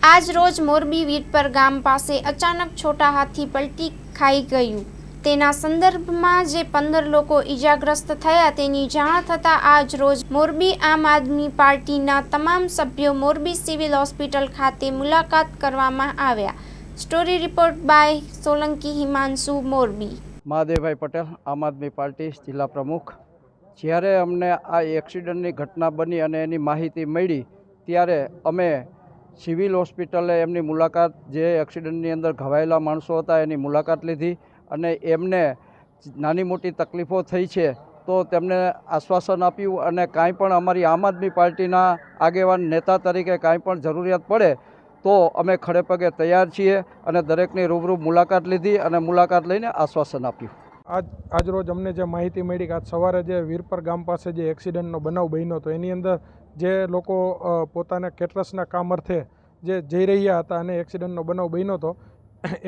આજ રોજ મોરબી વીરપર ગામ પાસે અચાનક છોટા હાથી પલટી ખાઈ ગયું. તેના સંદર્ભમાં જે 15 લોકો ઈજાગ્રસ્ત થયા તેની જાણ થતાં આજ રોજ મોરબી આમ આદમી પાર્ટીના તમામ સભ્યો મોરબી સિવિલ હોસ્પિટલ ખાતે મુલાકાત કરવામાં આવ્યા. Story report by Solanki Himanshu, Morbi. Mahadevbhai Patel, Aam Aadmi party જિલ્લા પ્રમુખ. જ્યારે અમને આ એક્સિડન્ટની ઘટના બની અને એની માહિતી મળી ત્યારે અમે સિવિલ હોસ્પિટલે એમની મુલાકાત, જે એક્સિડન્ટની અંદર ઘવાયેલા માણસો હતા એની મુલાકાત લીધી અને એમને નાની મોટી તકલીફો થઈ છે તો તેમને આશ્વાસન આપ્યું અને કાંઈ પણ અમારી આમ આદમી પાર્ટીના આગેવાન નેતા તરીકે કાંઈ પણ જરૂરિયાત પડે તો અમે ખડે પગે તૈયાર છીએ અને દરેકની રૂબરૂ મુલાકાત લીધી અને મુલાકાત લઈને આશ્વાસન આપ્યું. આજ રોજ અમને જે માહિતી મળી કે આજ સવારે જે વીરપર ગામ પાસે જે એક્સિડન્ટનો બનાવ બન્યો હતો એની અંદર જે લોકો પોતાના કેટરસના કામ અર્થે જે જઈ રહ્યા હતા અને એક્સિડન્ટનો બનાવ બન્યો હતો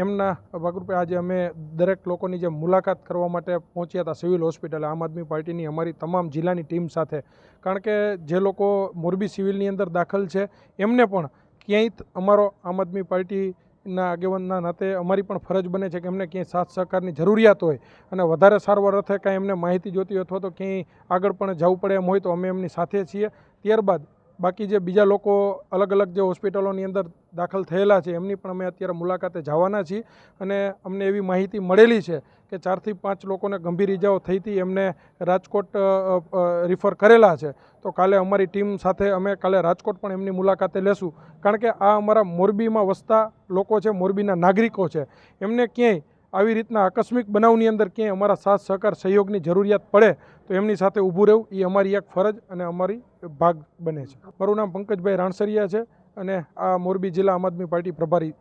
એમના ભાગરૂપે આજે અમે દરેક લોકોની જે મુલાકાત કરવા માટે પહોંચ્યા હતા સિવિલ હોસ્પિટલે આમ આદમી પાર્ટીની અમારી તમામ જિલ્લાની ટીમ સાથે. કારણ કે જે લોકો મોરબી સિવિલની અંદર દાખલ છે એમને પણ ક્યાંય અમારો આમ આદમી પાર્ટીના આગેવાનના નાતે અમારી પણ ફરજ બને છે કે એમને ક્યાંય સાથ સહકારની જરૂરિયાત હોય અને વધારે સારવાર અર્થે કાંઈ એમને માહિતી જોતી અથવા તો ક્યાંય આગળ પણ જવું પડે એમ હોય તો અમે એમની સાથે છીએ. ત્યારબાદ બાકી જે બીજા લોકો અલગ અલગ જે હોસ્પિટલોની અંદર દાખલ થયેલા છે એમની પણ અમે અત્યારે મુલાકાતે જવાના છીએ અને અમને એવી માહિતી મળેલી છે કે 4 થી 5 લોકોને ગંભીર ઇજાઓ થઈ હતી, એમને રાજકોટ રિફર કરેલા છે. તો કાલે અમારી ટીમ સાથે અમે કાલે રાજકોટ પણ એમની મુલાકાતે લેશું. કારણ કે આ અમારા મોરબીમાં વસતા લોકો છે, મોરબીના નાગરિકો છે, એમને ક્યાંય આવી રીતના આકસ્મિક બનાવની અંદર ક્યાંય અમારા સાથ સહકાર સહયોગની જરૂરિયાત પડે તો એમની સાથે ઊભું રહેવું એ અમારી એક ફરજ અને અમારી ભાગ બને છે. મારું નામ પંકજભાઈ રાણસરિયા છે અને આ મોરબી જિલ્લા આમ આદમી પાર્ટી પ્રભારી